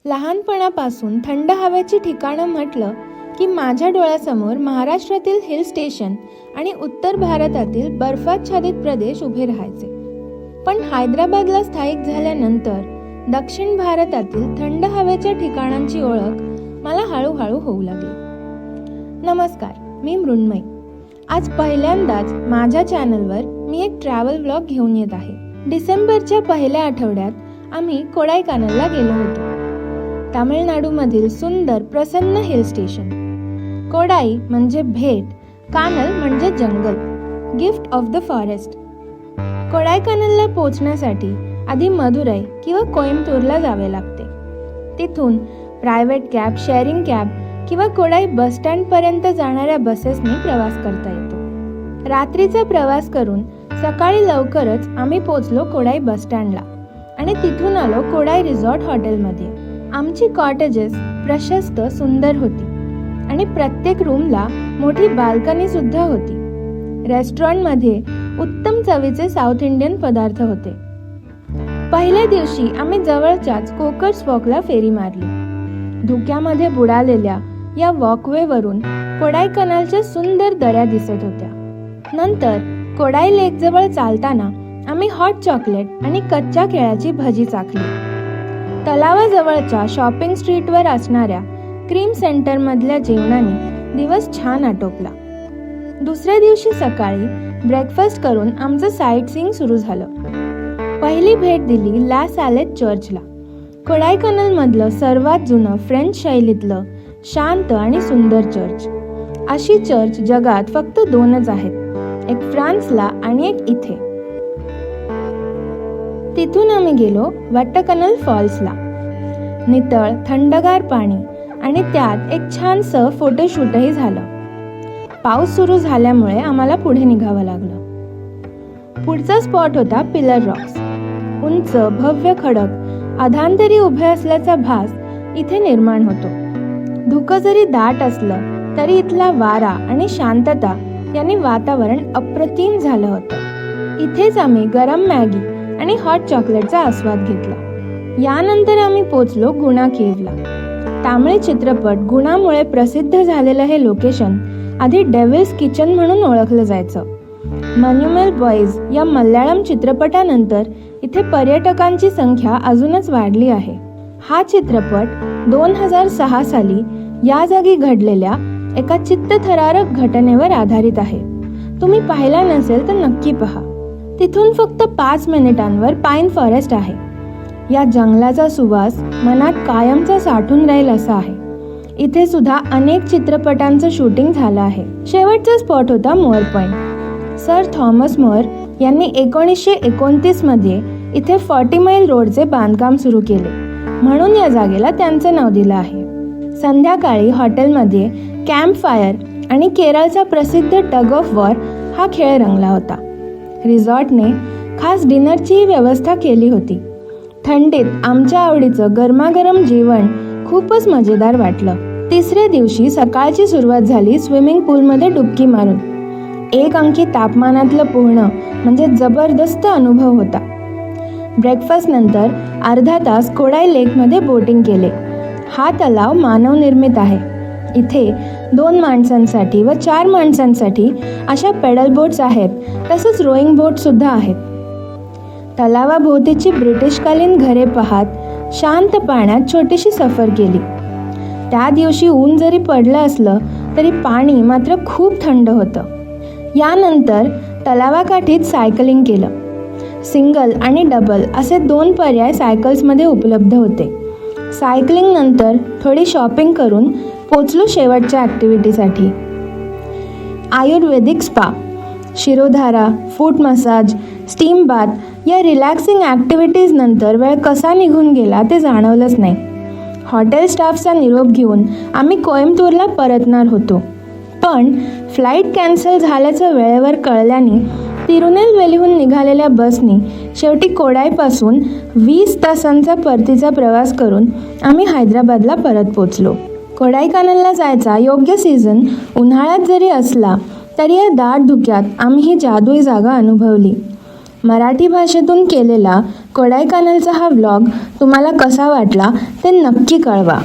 लहानपणापासून थंड हवेची ठिकाणं म्हटलं की माझ्या डोळ्यासमोर महाराष्ट्रातील हिल स्टेशन आणि उत्तर भारतातील बर्फाच्छादित प्रदेश उभे राहायचे. पण हैदराबादला स्थायिक झाल्यानंतर दक्षिण भारतातील थंड हवेच्या ठिकाणांची ओळख मला हळूहळू होऊ लागली. नमस्कार, मी मृण्मयी. आज पहिल्यांदाच माझ्या चॅनलवर मी एक ट्रॅव्हल व्लॉग घेऊन येत आहे. डिसेंबरच्या पहिल्या आठवड्यात आम्ही कोडाईकनालला गेलो होतो. तामिळनाडूमधील सुंदर प्रसन्न हिल स्टेशन. कोडाई म्हणजे भेट, कानल म्हणजे जंगल, गिफ्ट ऑफ द फॉरेस्ट. कोडाईकनालला पोहोचण्यासाठी आधी मदुराई किंवा कोइंबतूरला जावे लागते. तिथून प्रायव्हेट कॅब, शेअरिंग कॅब किंवा कोडाई बस स्टँडपर्यंत जाणाऱ्या बसेसनी प्रवास करता येतो. रात्रीचा प्रवास करून सकाळी लवकरच आम्ही पोहोचलो कोडाई बस स्टँडला आणि तिथून आलो कोडाई रिसॉर्ट हॉटेलमध्ये. आमची कॉटेजेस प्रशस्त सुंदर होती आणि प्रत्येक रूमला मोठी बाल्कनी सुद्धा होती. रेस्टॉरंटमध्ये उत्तम चवीचे साऊथ इंडियन पदार्थ होते. पहिल्या दिवशी आम्ही जवळच्याच कोकर्स वॉकला फेरी मारली. धुक्यामध्ये बुडालेल्या या वॉकवेवरून कोडाईकनालच्या सुंदर दऱ्या दिसत होत्या. नंतर कोडाई लेक जवळ चालताना आम्ही हॉट चॉकलेट आणि कच्च्या केळ्याची भजी चाखली. तलावाजवळच्या शॉपिंग स्ट्रीटवर असणाऱ्या क्रीम सेंटरमधल्या जेवणाने दिवस छान आटोपला. दुसऱ्या दिवशी सकाळी ब्रेकफास्ट करून आमचं साईट सीइंग सुरू झालं. पहिली भेट दिली ला सॅलेट चर्चला. कोडाईकनालमधलं सर्वात जुनं फ्रेंच शैलीतलं शांत आणि सुंदर चर्च. अशी चर्च जगात फक्त 2च आहेत, एक फ्रान्सला आणि एक इथे. तिथून आम्ही गेलो वट्टकनल फॉल्सला. नितळ थंडगार पाणी आणि त्यात एक छानसं फोटोशूटही झालं. पाऊस सुरू झाल्यामुळे आम्हाला पुढे निघावं लागलं. पुढचा स्पॉट होता पिलर रॉक्स. उंच भव्य खडक अधांतरी उभे असल्याचा भास इथे निर्माण होतो. धुकं जरी दाट असलं तरी इथला वारा आणि शांतता यांनी वातावरण अप्रतिम झालं होतं. इथेच आम्ही गरम मॅगी आणि हॉट चॉकलेटचा आस्वाद घेतला. यानंतर आम्ही पोचलो गुणा केव्हला. तामिळ चित्रपट गुणामुळे प्रसिद्ध झालेलं हे लोकेशन आधी डेव्हिल्स किचन म्हणून ओळखलं जायचं. मन्युमेल बॉईज या मल्याळम चित्रपटानंतर इथे पर्यटकांची संख्या अजूनच वाढली आहे. हा चित्रपट 2006 साली या जागी घडलेल्या एका चित्तथरारक घटनेवर आधारित आहे. तुम्ही पाहिला नसेल तर नक्की पहा. तिथून फक्त 5 मिनिटांवर पाईन फॉरेस्ट आहे. या जंगलाचा सुवास मनात कायमचा साठून राहील असा आहे. इथे सुद्धा अनेक चित्रपटांचं शूटिंग झालं आहे. शेवटचा स्पॉट होता mower point. Sir Thomas mower यांनी 1929 मध्ये इथे 40 मैल रोडचे बांधकाम सुरू केले, म्हणून या जागेला त्यांचं नाव दिलं आहे. संध्याकाळी हॉटेलमध्ये कॅम्प फायर आणि केरळचा प्रसिद्ध टग ऑफ वॉर हा खेळ रंगला होता. रिसॉर्टने खास डिनरचीही व्यवस्था केली होती. थंडीत आमच्या आवडीचं गरमागरम जेवण खूपच मजेदार वाटलं. तिसऱ्या दिवशी सकाळची सुरुवात झाली स्विमिंग पूलमध्ये डुबकी मारून. 1 अंकी तापमानातलं पोहणं म्हणजे जबरदस्त अनुभव होता. ब्रेकफास्ट नंतर अर्धा तास कोडाई लेकमध्ये बोटिंग केले. हा तलाव मानवनिर्मित आहे. इथे 2 माणसांसाठी व 4 माणसांसाठी अशा पेडल बोट्स आहेत, तसंच रोईंग बोट सुद्धा आहेत. तलावाभोवतीची ब्रिटिशकालीन घरे पाहत शांत पाण्यात छोटीशी सफर केली. त्या दिवशी ऊन जरी पडलं असलं तरी पाणी मात्र खूप थंड होतं. यानंतर तलावाकाठीच सायकलिंग केलं. सिंगल आणि डबल असे 2 पर्याय सायकल्समध्ये उपलब्ध होते. सायकलिंग नंतर थोडी शॉपिंग करून पोचलो शेवटच्या ॲक्टिव्हिटीसाठी. आयुर्वेदिक spa, Shirodhara, foot massage, steam bath या रिलॅक्सिंग ॲक्टिव्हिटीज नंतर वेळ कसा निघून गेला ते जाणवलंच नाही. हॉटेल स्टाफचा निरोप घेऊन आम्ही कोइंबतूरला परतणार होतो, पण फ्लाईट कॅन्सल झाल्याचं वेळेवर कळल्याने तिरुनेलवेलीहून निघालेल्या बसनी शेवटी कोडाईपासून 20 तासांचा परतीचा प्रवास करून आम्ही हैदराबादला परत पोचलो. कोडाईकनालला जायचा योग्य सीझन उन्हाळ्यात जरी असला तरी या दाट धुक्यात आम्ही ही जादुई जागा अनुभवली. मराठी भाषेतून केलेला कोडायकनालचा हा व्लॉग तुम्हाला कसा वाटला ते नक्की कळवा.